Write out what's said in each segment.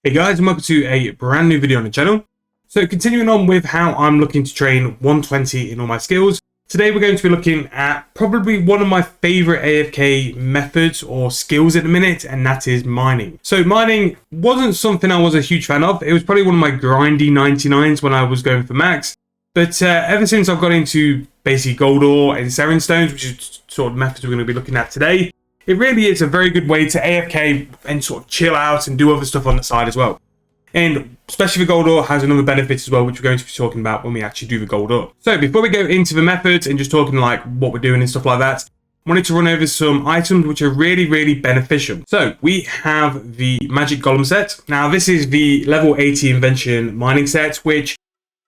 Hey guys, and welcome to a brand new video on the channel. So continuing on with how I'm looking to train 120 in all my skills, today we're going to be looking at probably one of my favorite AFK methods or skills at the minute, and that is mining. So mining wasn't something I was a huge fan of. It was probably one of my grindy 99s when I was going for max. But ever since I've got into basically gold ore and Serin stones, which is sort of methods we're going to be looking at today, it really is a very good way to AFK and sort of chill out and do other stuff on the side as well. And especially the gold ore has another benefit as well, which we're going to be talking about when we actually do the gold ore. So before we go into the methods and just talking like what we're doing and stuff like that, I wanted to run over some items which are really beneficial. So we have the magic golem set. Now this is the level 80 invention mining set, which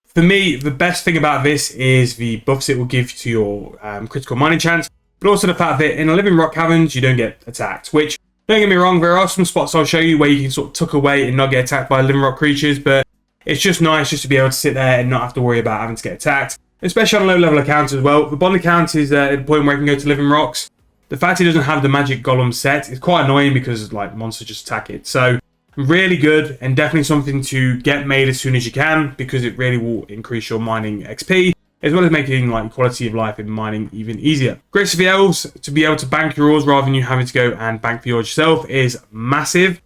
for me, the best thing about this is the buffs it will give to your critical mining chance, but also the fact that in a living rock caverns, you don't get attacked, which, don't get me wrong, there are some spots I'll show you where you can sort of tuck away and not get attacked by living rock creatures, but it's just nice just to be able to sit there and not have to worry about having to get attacked, especially on low level accounts as well. The bond account is at the point where you can go to living rocks. The fact it doesn't have the magic golem set is quite annoying because like monsters just attack it. So really good and definitely something to get made as soon as you can because it really will increase your mining XP, as well as making like quality of life in mining even easier. Grace of the Elves, to be able to bank your ores rather than you having to go and bank the ores yourself, is massive.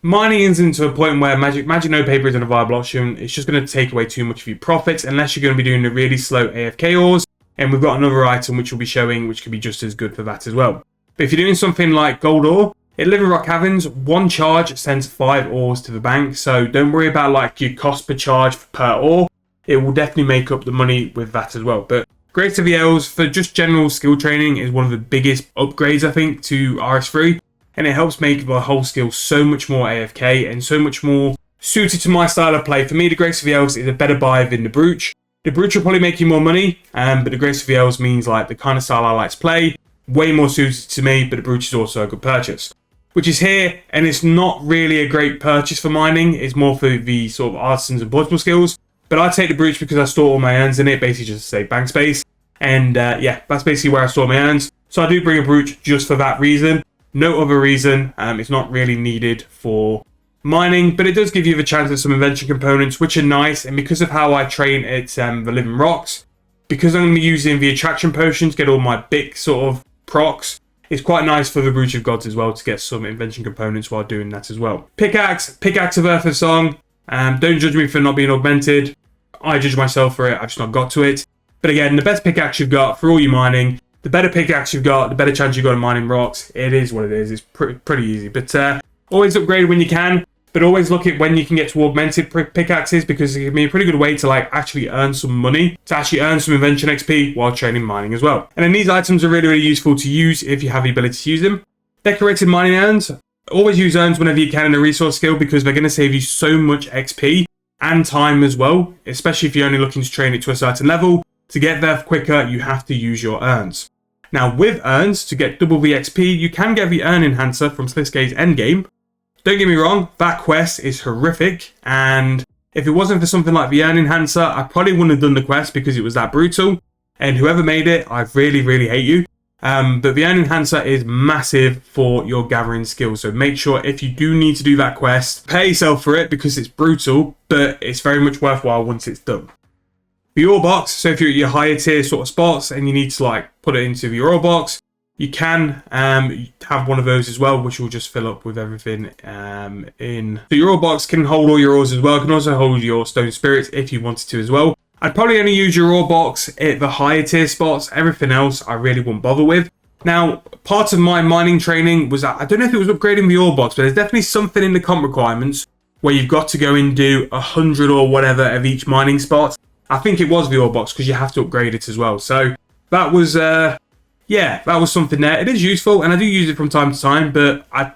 Mining isn't to a point where magic no paper isn't a viable option. It's just going to take away too much of your profits unless you're going to be doing the really slow AFK ores. And we've got another item which we'll be showing which could be just as good for that as well. But if you're doing something like gold ore, in living rock caverns, one charge sends 5 ores to the bank. So don't worry about like your cost per charge per ore. It will definitely make up the money with that as well. But Grace of the Elves, for just general skill training, is one of the biggest upgrades, I think, to RS3. And it helps make the whole skill so much more AFK and so much more suited to my style of play. For me, the Grace of the Elves is a better buy than the Brooch. The Brooch will probably make you more money, but the Grace of the Elves means like the kind of style I like to play, way more suited to me, but the Brooch is also a good purchase. Which is here, and it's not really a great purchase for mining. It's more for the sort of artisans and portable skills. But I take the Brooch because I store all my urns in it, basically just to save bank space. And yeah, that's basically where I store my urns. So I do bring a Brooch just for that reason. No other reason. It's not really needed for mining, but it does give you the chance of some invention components, which are nice. And because of how I train at the living rocks, because I'm going to be using the attraction potion to get all my big sort of procs, it's quite nice for the Brooch of Gods as well to get some invention components while doing that as well. Pickaxe of Earth and Song. Don't judge me for not being augmented. I judge myself for it. I've just not got to it. But again, the best pickaxe you've got for all your mining, the better pickaxe you've got, the better chance you've got of mining rocks. It is what it is. It's pretty easy. But always upgrade when you can. But always look at when you can get to augmented pickaxes because it can be a pretty good way to like actually earn some money, to actually earn some invention XP while training mining as well. And then these items are really useful to use if you have the ability to use them. Decorated mining urns. Always use urns whenever you can in a resource skill because they're going to save you so much XP and time as well, especially if you're only looking to train it to a certain level. To get there quicker, you have to use your urns. Now with urns, to get double the XP, you can get the urn enhancer from Slithgate's endgame. Don't get me wrong, that quest is horrific, and if it wasn't for something like the urn enhancer, I probably wouldn't have done the quest because it was that brutal, and whoever made it, I really hate you. But the urn enhancer is massive for your gathering skills, so make sure if you do need to do that quest, pay yourself for it because it's brutal, but it's very much worthwhile once it's done. The ore box, so if you're at your higher tier sort of spots and you need to like put it into the ore box, you can have one of those as well, which will just fill up with everything in. So your ore box can hold all your ores as well. It can also hold your stone spirits if you wanted to as well. I'd probably only use your ore box at the higher tier spots. Everything else I really wouldn't bother with. Now, part of my mining training was, I don't know if it was upgrading the ore box, but there's definitely something in the comp requirements where you've got to go and do 100 or whatever of each mining spot. I think it was the ore box because you have to upgrade it as well. So that was, yeah, that was something there. It is useful and I do use it from time to time, but I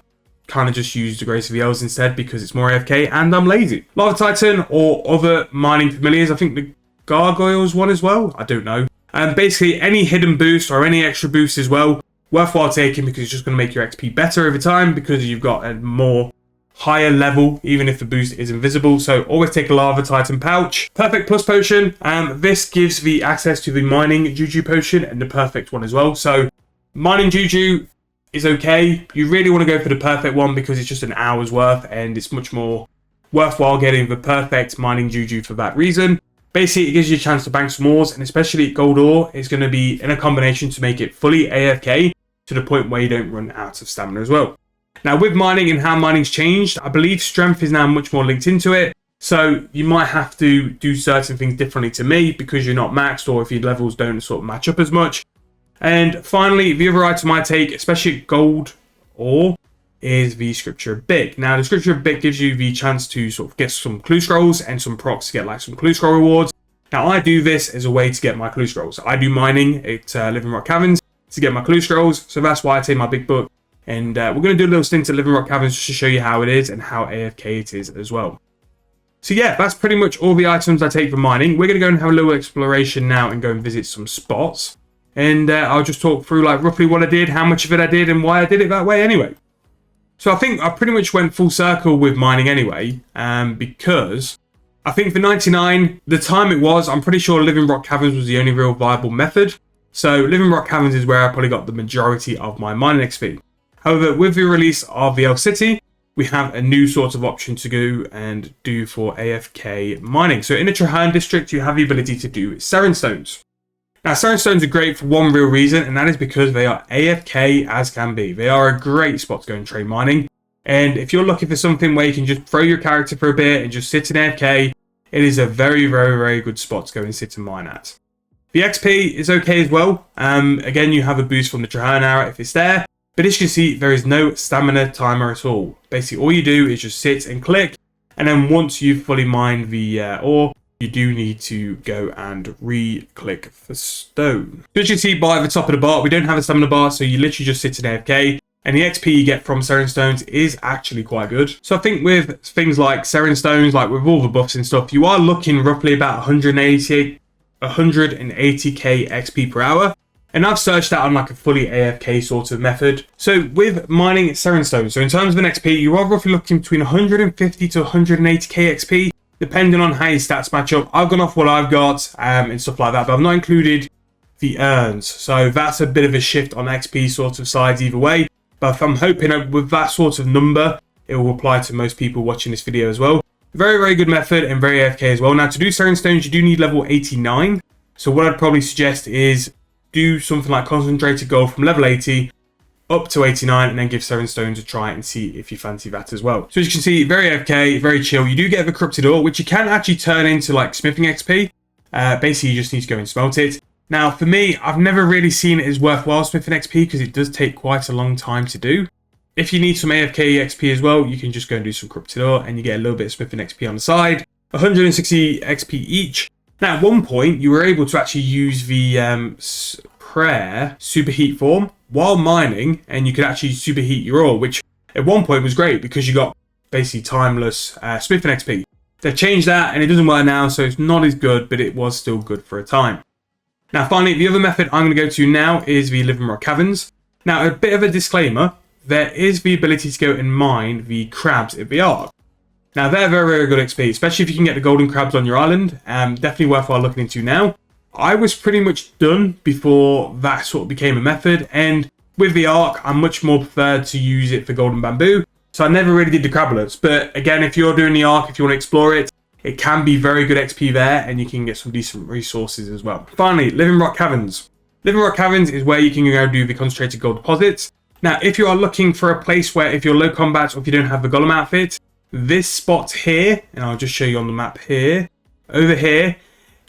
kind of just use the Grace of the Elves instead because it's more AFK and I'm lazy. Lava Titan or other mining familiars, I think the Gargoyles one as well, I don't know. And basically any hidden boost or any extra boost as well, worthwhile taking because it's just going to make your XP better over time because you've got a more higher level even if the boost is invisible. So always take a Lava Titan pouch. Perfect Plus potion, this gives the access to the mining Juju potion and the perfect one as well. So mining Juju is okay. You really want to go for the perfect one because it's just an hour's worth and it's much more worthwhile getting the perfect mining juju for that reason. Basically, it gives you a chance to bank some ores, and especially gold ore is going to be in a combination to make it fully AFK to the point where you don't run out of stamina as well. Now, with mining and how mining's changed, I believe strength is now much more linked into it. So you might have to do certain things differently to me because you're not maxed, or if your levels don't sort of match up as much. And finally, the other item I take, especially gold ore, is the Scripture of Big. Now, the Scripture of Big gives you the chance to sort of get some clue scrolls and some procs to get like some clue scroll rewards. Now, I do this as a way to get my clue scrolls. I do mining at Living Rock Caverns to get my clue scrolls, so that's why I take my big book. And we're going to do a little stint at Living Rock Caverns just to show you how it is and how AFK it is as well. So yeah, that's pretty much all the items I take for mining. We're going to go and have a little exploration now and go and visit some spots. And I'll just talk through like roughly what I did, how much of it I did, and why I did it that way anyway. So I think I pretty much went full circle with mining anyway, because I think for 99, the time it was, I'm pretty sure Living Rock Caverns was the only real viable method. So Living Rock Caverns is where I probably got the majority of my mining XP. However, with the release of the Elf City, we have a new sort of option to go and do for AFK mining. So in the Trahan district, you have the ability to do Seren Stones. Now, Seren Stones are great for one real reason, and that is because they are AFK as can be. They are a great spot to go and train mining. And if you're looking for something where you can just throw your character for a bit and just sit in AFK, it is a very, very, very good spot to go and sit and mine at. The XP is okay as well. Again, you have a boost from the Trahan arrow if it's there. But as you can see, there is no stamina timer at all. Basically, all you do is just sit and click. And then once you've fully mined the ore, you do need to go and re-click for stone. So as you can see by the top of the bar, we don't have a stamina bar, so you literally just sit in AFK. And the XP you get from Seren Stones is actually quite good. So I think with things like Seren Stones, like with all the buffs and stuff, you are looking roughly about 180k XP per hour. And I've searched that on like a fully AFK sort of method. So with mining Seren Stones, so in terms of an XP, you are roughly looking between 150 to 180k XP, depending on how your stats match up. I've gone off what I've got and stuff like that, but I've not included the earns. So that's a bit of a shift on XP sort of sides either way. But I'm hoping with that sort of number, it will apply to most people watching this video as well. Very, very good method and very AFK as well. Now to do Seren Stones, you do need level 89. So what I'd probably suggest is do something like concentrated gold from level 80 up to 89 and then give Seren Stones a try and see if you fancy that as well. So as you can see, very AFK, very chill. You do get the corrupted ore, which you can actually turn into like smithing XP. Basically, you just need to go and smelt it. Now, for me, I've never really seen it as worthwhile smithing XP because it does take quite a long time to do. If you need some AFK XP as well, you can just go and do some corrupted ore and you get a little bit of smithing XP on the side. 160 XP each. Now, at one point, you were able to actually use the prayer superheat form while mining, and you could actually superheat your ore, which at one point was great because you got basically timeless smithing XP. They've changed that, and it doesn't work now, so it's not as good, but it was still good for a time. Now, finally, the other method I'm going to go to now is the Living Rock Caverns. Now, a bit of a disclaimer, there is the ability to go and mine the crabs at the Ark. Now, they're very, very good XP, especially if you can get the golden crabs on your island. Definitely worthwhile looking into now. I was pretty much done before that sort of became a method, and with the Ark, I much more preferred to use it for golden bamboo. So I never really did the crabblers. But again, if you're doing the Ark, if you want to explore it, it can be very good XP there, and you can get some decent resources as well. Finally, Living Rock Caverns. Living Rock Caverns is where you can go do the concentrated gold deposits. Now, if you are looking for a place where if you're low combat or if you don't have the golem outfit, this spot here, and I'll just show you on the map here, over here,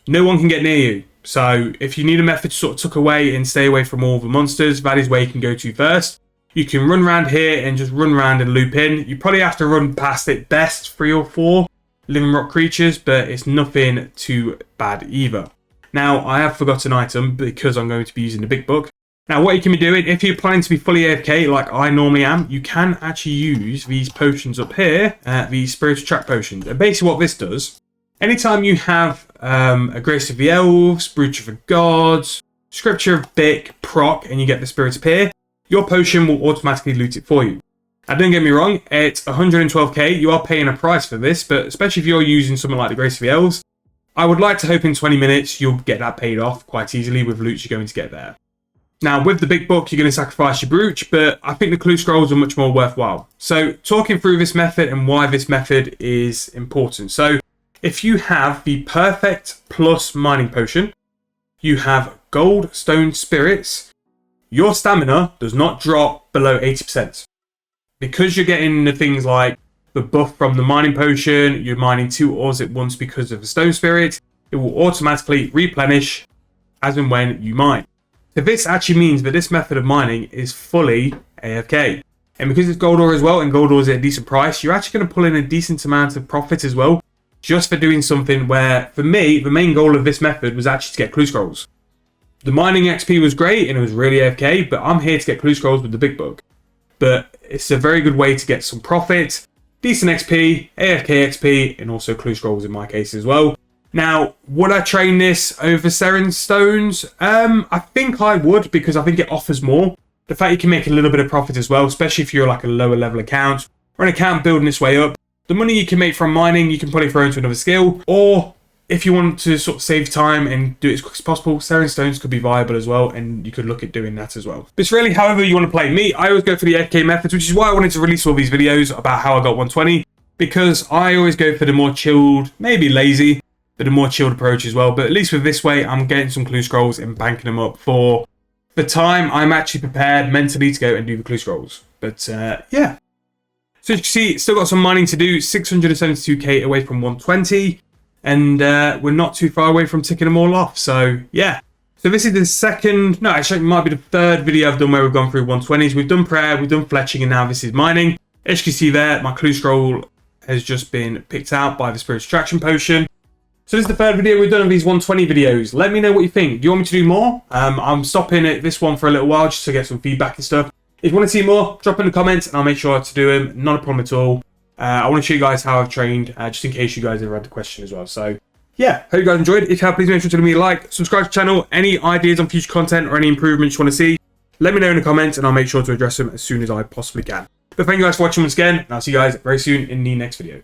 no one can get near you. So if you need a method to sort of tuck away and stay away from all the monsters, that is where you can go to first. You can run around here and just run around and loop in. You probably have to run past it best 3 or 4 living rock creatures, but it's nothing too bad either. Now, I have forgotten an item because I'm going to be using the big book. Now, what you can be doing, if you're planning to be fully AFK like I normally am, you can actually use these potions up here, the Spiritual Track potions. And basically what this does, anytime you have a Grace of the Elves, Brooch of the Gods, Scripture of Bic, proc, and you get the Spirit appear, your potion will automatically loot it for you. Now, don't get me wrong, it's 112k, you are paying a price for this, but especially if you're using something like the Grace of the Elves, I would like to hope in 20 minutes you'll get that paid off quite easily with loot you're going to get there. Now, with the big book, you're going to sacrifice your brooch, but I think the clue scrolls are much more worthwhile. So talking through this method and why this method is important. So if you have the perfect plus mining potion, you have gold stone spirits, your stamina does not drop below 80%. Because you're getting the things like the buff from the mining potion, you're mining 2 ores at once because of the stone spirit, it will automatically replenish as and when you mine. So this actually means that this method of mining is fully AFK. And because it's gold ore as well, and gold ore is at a decent price, you're actually going to pull in a decent amount of profit as well, just for doing something where, for me, the main goal of this method was actually to get clue scrolls. The mining XP was great, and it was really AFK, but I'm here to get clue scrolls with the big book. But it's a very good way to get some profit, decent XP, AFK XP, and also clue scrolls in my case as well. Now, would I train this over Seren Stones? I think I would, because I think it offers more. The fact you can make a little bit of profit as well, especially if you're like a lower level account, or an account building its way up. The money you can make from mining, you can probably throw into another skill, or if you want to sort of save time and do it as quick as possible, Seren Stones could be viable as well, and you could look at doing that as well. But it's really however you want to play. Me, I always go for the AFK methods, which is why I wanted to release all these videos about how I got 120, because I always go for the more chilled, maybe lazy, but a more chilled approach as well. But at least with this way, I'm getting some clue scrolls and banking them up for the time I'm actually prepared mentally to go and do the clue scrolls. But yeah. So as you can see, still got some mining to do, 672k away from 120. And we're not too far away from ticking them all off. So yeah. So this is the second, no, actually it might be the third video I've done where we've gone through 120s. We've done prayer, we've done fletching, and now this is mining. As you can see there, my clue scroll has just been picked out by the Spirit Extraction Potion. So this is the third video we've done of these 120 videos. Let me know what you think. Do you want me to do more? I'm stopping at this one for a little while just to get some feedback and stuff. If you want to see more, drop in the comments and I'll make sure to do them. Not a problem at all. I want to show you guys how I've trained, just in case you guys ever had the question as well. So yeah, hope you guys enjoyed. If you have, please make sure to leave me a like, subscribe to the channel. Any ideas on future content or any improvements you want to see, let me know in the comments and I'll make sure to address them as soon as I possibly can. But thank you guys for watching once again, and I'll see you guys very soon in the next video.